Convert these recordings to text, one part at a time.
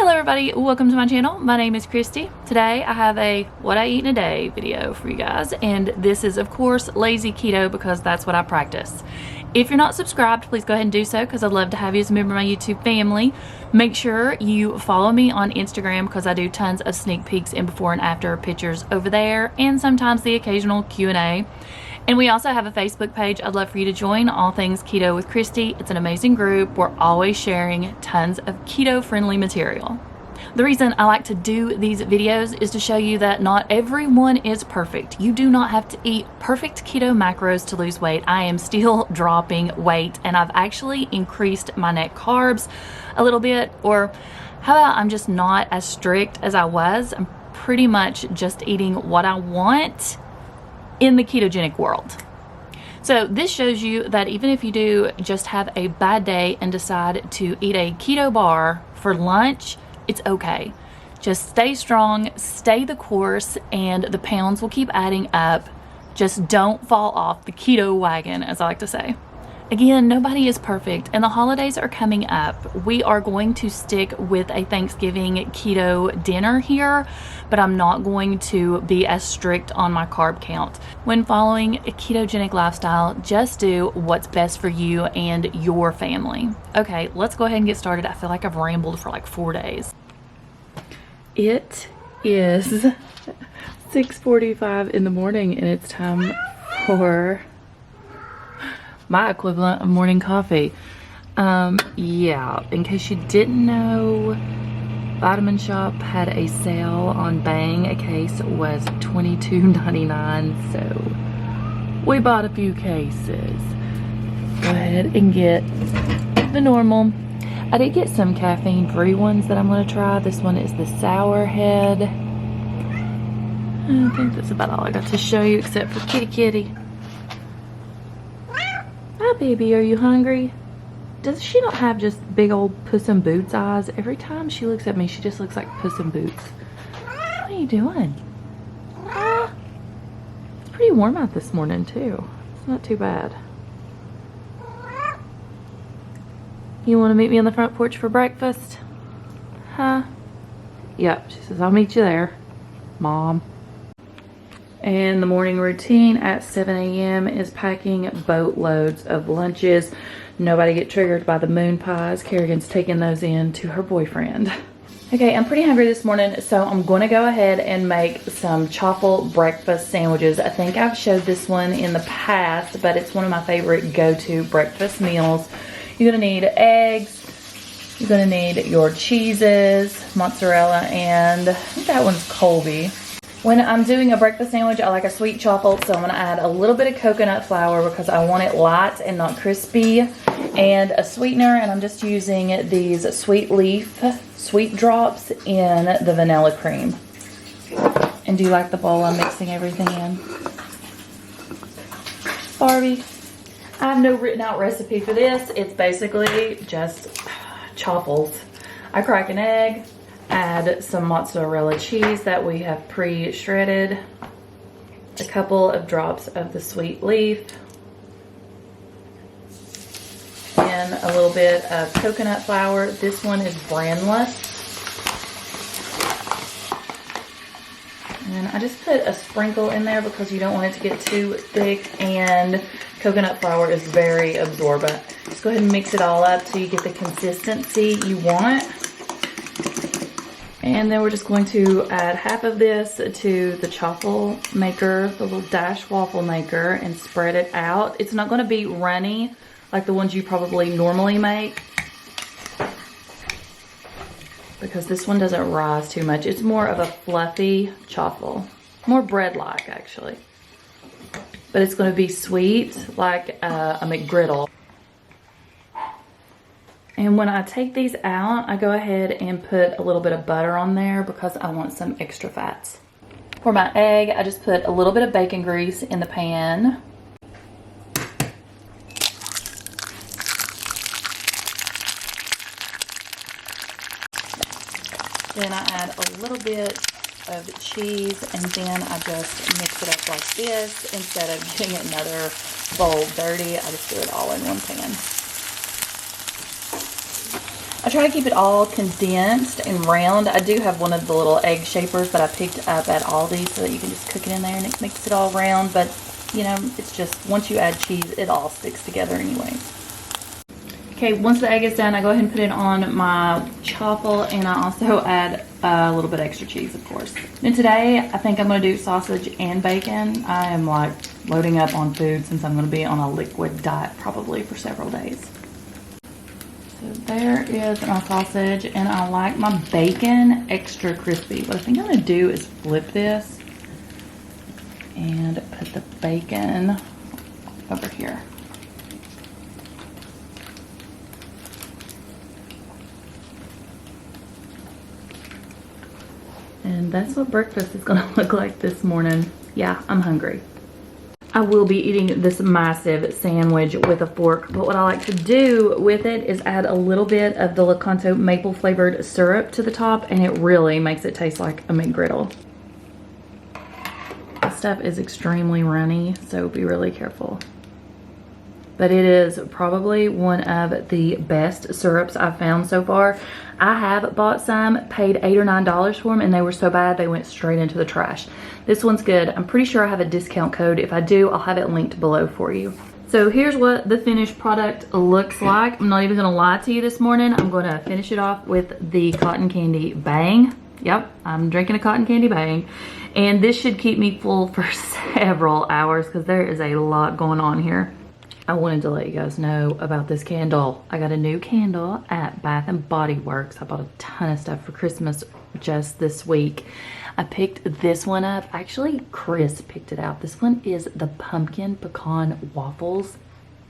Hello everybody, welcome to my channel. My name is Kristi. Today I have a what I eat in a day video for you guys, and this is of course lazy keto because that's what I practice. If you're not subscribed, please go ahead and do so because I'd love to have you as a member of my YouTube family. Make sure you follow me on Instagram because I do tons of sneak peeks and before and after pictures over there, and sometimes the occasional Q&A. And we also have a Facebook page I'd love for you to join, All Things Keto with Kristi. It's an amazing group. We're always sharing tons of keto-friendly material. The reason I like to do these videos is to show you that not everyone is perfect. You do not have to eat perfect keto macros to lose weight. I am still dropping weight, and I've actually increased my net carbs a little bit, or how about I'm just not as strict as I was. I'm pretty much just eating what I want in the ketogenic world. So this shows you that even if you do just have a bad day and decide to eat a keto bar for lunch, it's okay. Just stay strong, stay the course, and the pounds will keep adding up. Just don't fall off the keto wagon, as I like to say. Again, nobody is perfect, and the holidays are coming up. We are going to stick with a Thanksgiving keto dinner here, but I'm not going to be as strict on my carb count. When following a ketogenic lifestyle, just do what's best for you and your family. Okay, let's go ahead and get started. I feel like I've rambled for like 4 days. It is 6:45 in the morning, and it's time for my equivalent of morning coffee. Yeah, in case you didn't know, Vitamin Shop had a sale on Bang. A case was $22.99, so we bought a few cases. Go ahead and get the normal. I did get some caffeine-free ones that I'm going to try. This one is the Sour Head. I think that's about all I got to show you except for Kitty. Hi baby, are you hungry? Does she not have just big old Puss in Boots eyes? Every time she looks at me, she just looks like Puss in Boots. What are you doing? It's pretty warm out this morning too. It's not too bad. You want to meet me on the front porch for breakfast? Huh? Yep, she says, I'll meet you there, Mom. And the morning routine at 7 a.m. is packing boatloads of lunches. Nobody get triggered by the moon pies. Kerrigan's taking those in to her boyfriend. Okay, I'm pretty hungry this morning, so I'm going to go ahead and make some Waffle breakfast sandwiches. I think I've showed this one in the past, but it's one of my favorite go-to breakfast meals. You're going to need eggs. You're going to need your cheeses, mozzarella, and I think that one's Colby. When I'm doing a breakfast sandwich, I like a sweet waffle, so I'm going to add a little bit of coconut flour because I want it light and not crispy, and a sweetener, and I'm just using these Sweet Leaf sweet drops in the vanilla cream. And do you like the bowl I'm mixing everything in? Barbie, I have no written out recipe for this. It's basically just chaffles. I crack an egg, add some mozzarella cheese that we have pre-shredded, a couple of drops of the Sweet Leaf, and a little bit of coconut flour. This one is brandless. And I just put a sprinkle in there because you don't want it to get too thick, and coconut flour is very absorbent. Just go ahead and mix it all up so you get the consistency you want. And then we're just going to add half of this to the waffle maker, the little dash waffle maker, and spread it out. It's not going to be runny like the ones you probably normally make, because this one doesn't rise too much. It's more of a fluffy waffle, more bread-like actually. But it's going to be sweet like a McGriddle. And when I take these out, I go ahead and put a little bit of butter on there because I want some extra fats. For my egg, I just put a little bit of bacon grease in the pan. Then I add a little bit of cheese, and then I just mix it up like this. Instead of getting another bowl dirty, I just do it all in one pan. I try to keep it all condensed and round. I do have one of the little egg shapers that I picked up at Aldi so that you can just cook it in there and it makes it all round. But, you know, it's just, once you add cheese, it all sticks together anyway. Okay, once the egg is done, I go ahead and put it on my chaffle, and I also add a little bit extra cheese, of course. And today, I think I'm gonna do sausage and bacon. I am like loading up on food since I'm gonna be on a liquid diet probably for several days. So there is my sausage, and I like my bacon extra crispy. What I think I'm gonna do is flip this and put the bacon over here. And that's what breakfast is gonna look like this morning. Yeah, I'm hungry. I will be eating this massive sandwich with a fork, but what I like to do with it is add a little bit of the Lakanto maple flavored syrup to the top, and it really makes it taste like a McGriddle. This stuff is extremely runny, so be really careful. But it is probably one of the best syrups I've found so far. I have bought some, paid $8 or $9 for them, and they were so bad they went straight into the trash. This one's good. I'm pretty sure I have a discount code. If I do, I'll have it linked below for you. So here's what the finished product looks like. I'm not even gonna lie to you this morning. I'm gonna finish it off with the cotton candy bang. Yep, I'm drinking a cotton candy bang. And this should keep me full for several hours because there is a lot going on here. I wanted to let you guys know about this candle. I got a new candle at Bath & Body Works. I bought a ton of stuff for Christmas just this week. I picked this one up. Actually, Chris picked it out. This one is the pumpkin pecan waffles.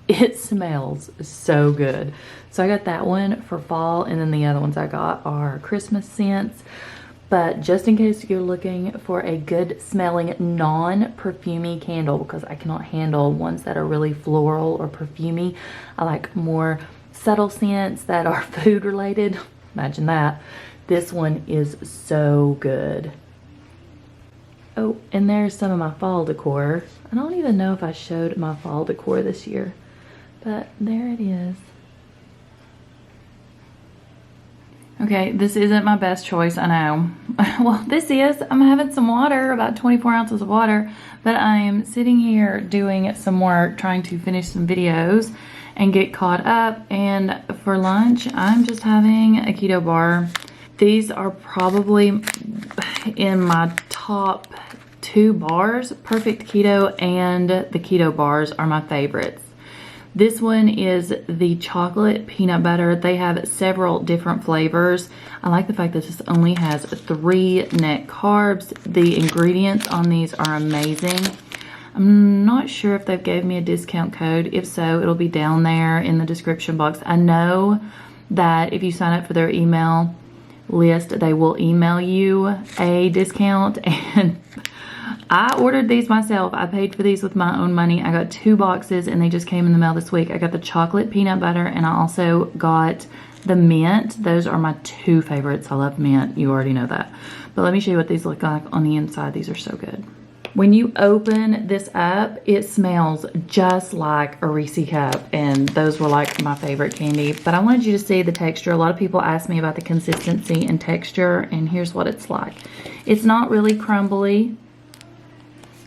It smells so good. So I got that one for fall, and then the other ones I got are Christmas scents. But just in case you're looking for a good smelling non-perfumey candle, because I cannot handle ones that are really floral or perfumey. I like more subtle scents that are food related. Imagine that. This one is so good. Oh, and there's some of my fall decor. I don't even know if I showed my fall decor this year, but there it is. Okay, this isn't my best choice, I know. Well, this is. I'm having some water, about 24 ounces of water, but I am sitting here doing some work, trying to finish some videos and get caught up. And for lunch, I'm just having a keto bar. These are probably in my top 2 bars. Perfect Keto and the Keto bars are my favorites. This one is the chocolate peanut butter. They have several different flavors. I like the fact that this only has 3 net carbs. The ingredients on these are amazing. I'm not sure if they've gave me a discount code. If so, it'll be down there in the description box. I know that if you sign up for their email list, they will email you a discount, and I ordered these myself. I paid for these with my own money. I got 2 boxes and they just came in the mail this week. I got the chocolate peanut butter and I also got the mint. Those are my 2 favorites. I love mint. You already know that. But let me show you what these look like on the inside. These are so good. When you open this up, it smells just like a Reese cup, and those were like my favorite candy. But I wanted you to see the texture. A lot of people ask me about the consistency and texture, and here's what it's like. It's not really crumbly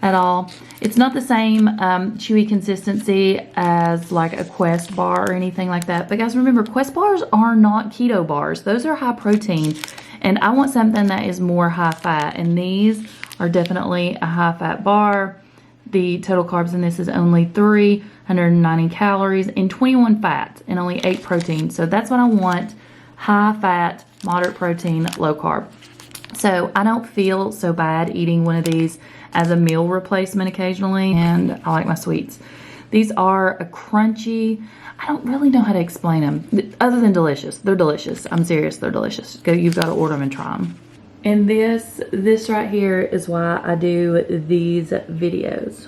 at all. It's not the same chewy consistency as like a Quest bar or anything like that. But guys, remember, Quest bars are not keto bars. Those are high protein, and I want something that is more high fat, and these are definitely a high fat bar. The total carbs in this is only 390 calories and 21 fats and only 8 protein. So that's what I want: high fat, moderate protein, low carb. So I don't feel so bad eating one of these as a meal replacement occasionally, and I like my sweets. These are a crunchy, I don't really know how to explain them other than delicious. They're delicious. I'm serious, they're delicious. You've got to order them and try them. And this right here is why I do these videos.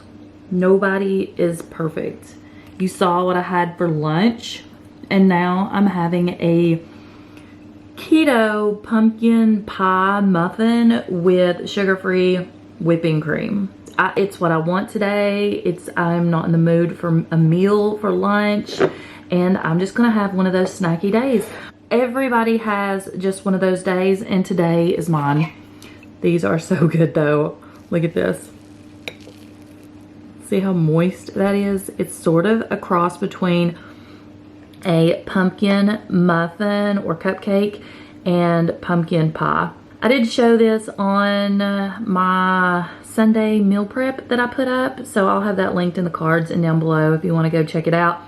Nobody is perfect. You saw what I had for lunch, and now I'm having a keto pumpkin pie muffin with sugar-free whipping cream. It's what I want today. I'm not in the mood for a meal for lunch, and I'm just gonna have one of those snacky days. everybody has just one of those days, and today is mine. These are so good though. Look at this. See how moist that is? It's sort of a cross between a pumpkin muffin or cupcake and pumpkin pie. I did show this on my Sunday meal prep that I put up, so I'll have that linked in the cards and down below if you want to go check it out.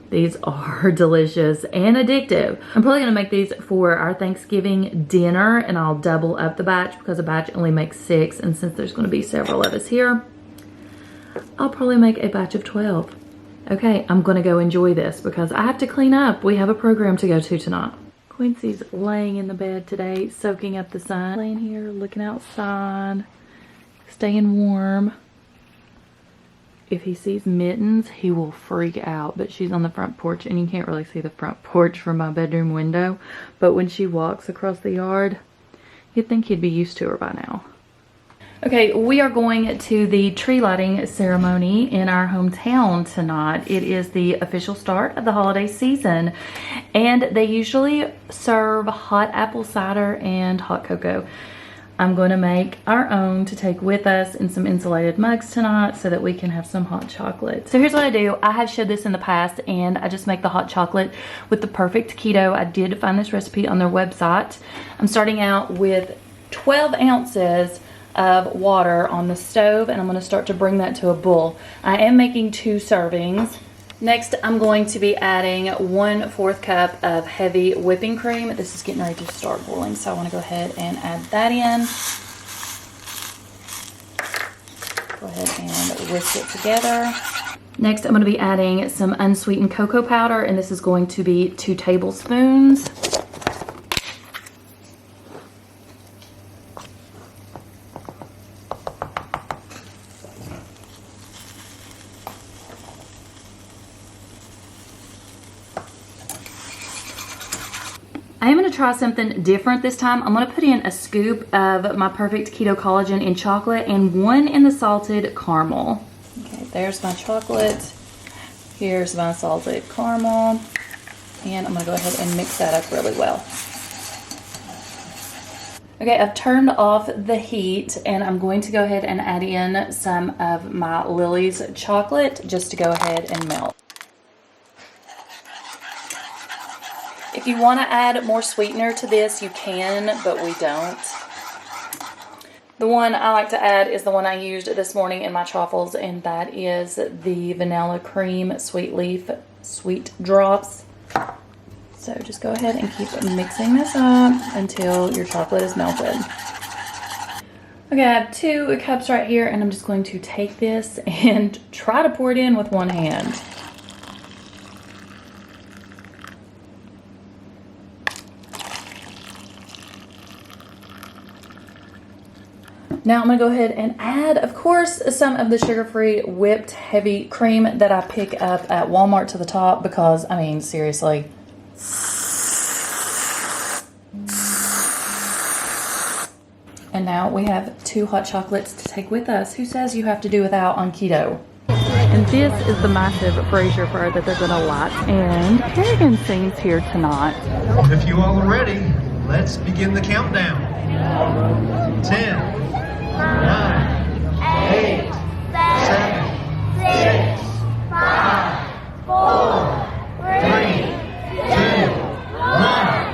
These are delicious and addictive. I'm probably gonna make these for our Thanksgiving dinner, and I'll double up the batch because a batch only makes 6, and since there's gonna be several of us here, I'll probably make a batch of 12. Okay, I'm gonna go enjoy this because I have to clean up. We have a program to go to tonight. Quincy's laying in the bed today, soaking up the sun. Laying here, looking outside, staying warm. If he sees Mittens, he will freak out, but she's on the front porch and you can't really see the front porch from my bedroom window. But when she walks across the yard, you'd think he'd be used to her by now. Okay, we are going to the tree lighting ceremony in our hometown tonight. It is the official start of the holiday season, and they usually serve hot apple cider and hot cocoa. I'm going to make our own to take with us in some insulated mugs tonight so that we can have some hot chocolate. So here's what I do. I have showed this in the past, and I just make the hot chocolate with the perfect keto. I did find this recipe on their website. I'm starting out with 12 ounces of water on the stove, and I'm going to start to bring that to a boil. I am making 2 servings. Next, I'm going to be adding 1/4 cup of heavy whipping cream. This is getting ready to start boiling, so I want to go ahead and add that in. Go ahead and whisk it together. Next, I'm going to be adding some unsweetened cocoa powder, and this is going to be 2 tablespoons. I am going to try something different this time. I'm going to put in a scoop of my perfect keto collagen in chocolate and 1 in the salted caramel. Okay, there's my chocolate. Here's my salted caramel. And I'm going to go ahead and mix that up really well. Okay, I've turned off the heat, and I'm going to go ahead and add in some of my Lollis chocolate just to go ahead and melt. If you want to add more sweetener to this, you can, but we don't. The one I like to add is the one I used this morning in my truffles, and that is the vanilla cream sweet leaf sweet drops. So just go ahead and keep mixing this up until your chocolate is melted. Okay, I have 2 cups right here, and I'm just going to take this and try to pour it in with one hand. Now I'm going to go ahead and add, of course, some of the sugar-free whipped heavy cream that I pick up at Walmart to the top because, I mean, seriously. And now we have 2 hot chocolates to take with us. Who says you have to do without on keto? And this is the massive brazier fire that they're going to light. And Kerrigan sings here tonight. If you all are ready, let's begin the countdown. 10. 9, 8, 7, 6, 5, 4, 3, 2, 1.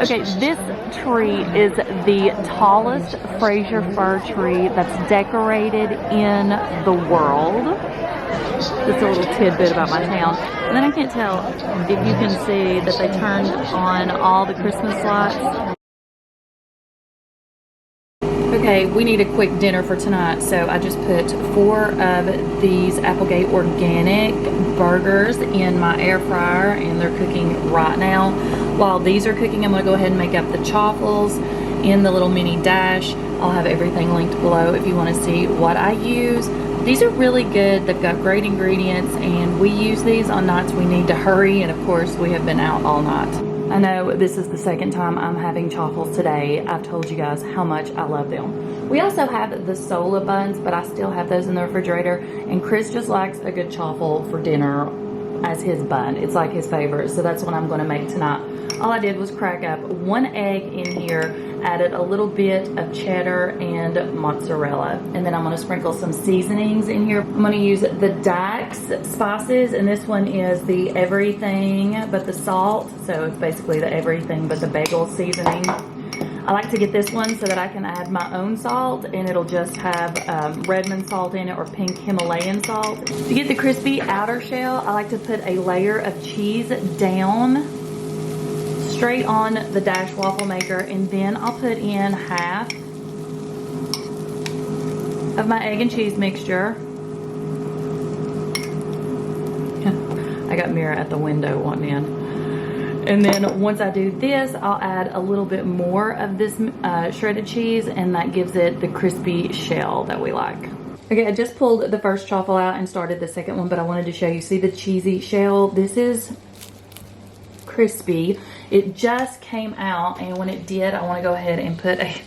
Okay, this tree is the tallest Fraser fir tree that's decorated in the world. Just a little tidbit about my town. And then I can't tell if you can see that they turned on all the Christmas lights. Okay, we need a quick dinner for tonight, so I just put 4 of these Applegate organic burgers in my air fryer, and they're cooking right now. While these are cooking, I'm going to go ahead and make up the chaffles in the little mini dash. I'll have everything linked below if you want to see what I use. These are really good. They've got great ingredients, and we use these on nights we need to hurry, and of course we have been out all night. I know this is the second time I'm having chaffles today. I've told you guys how much I love them. We also have the Sola buns, but I still have those in the refrigerator. And Chris just likes a good chaffle for dinner as his bun. It's like his favorite, so that's what I'm going to make tonight. All I did was crack up 1 egg in here, added a little bit of cheddar and mozzarella, and then I'm going to sprinkle some seasonings in here. I'm going to use the Dax spices, and this one is the everything but the salt, so it's basically the everything but the bagel seasoning. I like to get this one so that I can add my own salt, and it'll just have Redmond salt in it or pink Himalayan salt. To get the crispy outer shell, I like to put a layer of cheese down straight on the Dash waffle maker, and then I'll put in half of my egg and cheese mixture. I got Mira at the window wanting in. And then once I do this, I'll add a little bit more of this shredded cheese, and that gives it the crispy shell that we like. Okay, I just pulled the first chaffle out and started the second one, but I wanted to show you. See the cheesy shell? This is crispy. It just came out, and when it did, I want to go ahead and put a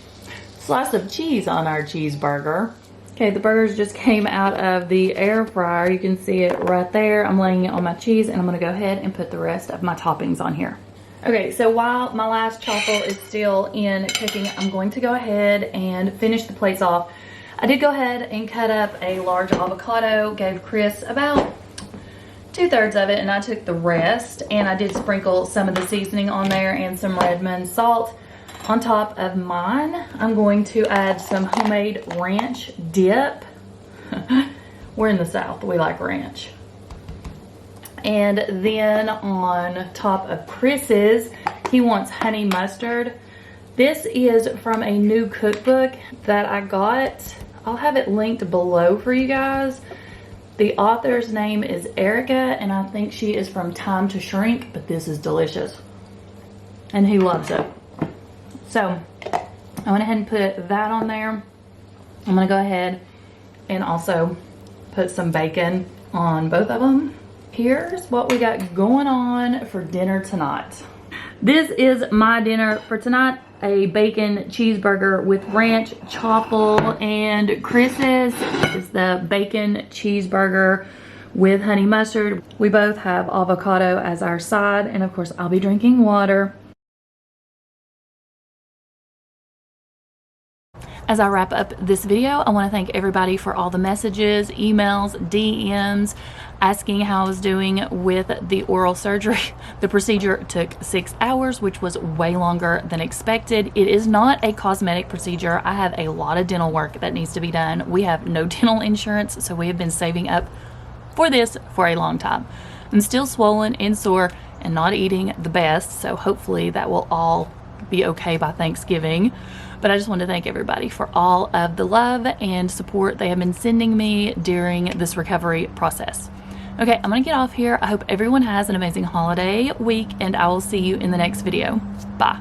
slice of cheese on our cheeseburger. Okay, the burgers just came out of the air fryer. You can see it right there. I'm laying it on my cheese, and I'm going to go ahead and put the rest of my toppings on here. Okay, so while my last chaffle is still in cooking, I'm going to go ahead and finish the plates off. I did go ahead and cut up a large avocado, gave Chris about 2/3 of it, and I took the rest, and I did sprinkle some of the seasoning on there and some Redmond salt. On top of mine, I'm going to add some homemade ranch dip. We're in the South, we like ranch. And then on top of Chris's, he wants honey mustard. This is from a new cookbook that I got. I'll have it linked below for you guys. The author's name is Erika, and I think she is from Time to Shrink, but this is delicious. And he loves it. So, I went ahead and put that on there. I'm going to go ahead and also put some bacon on both of them. Here's what we got going on for dinner tonight. This is my dinner for tonight. A bacon cheeseburger with ranch, chaffle, and Chris's is the bacon cheeseburger with honey mustard. We both have avocado as our side, and of course I'll be drinking water. As I wrap up this video, I want to thank everybody for all the messages, emails, DMs, asking how I was doing with the oral surgery. The procedure took 6 hours, which was way longer than expected. It is not a cosmetic procedure. I have a lot of dental work that needs to be done. We have no dental insurance, so we have been saving up for this for a long time. I'm still swollen and sore and not eating the best, so hopefully that will all be okay by Thanksgiving. But I just want to thank everybody for all of the love and support they have been sending me during this recovery process. Okay, I'm going to get off here. I hope everyone has an amazing holiday week, and I will see you in the next video. Bye.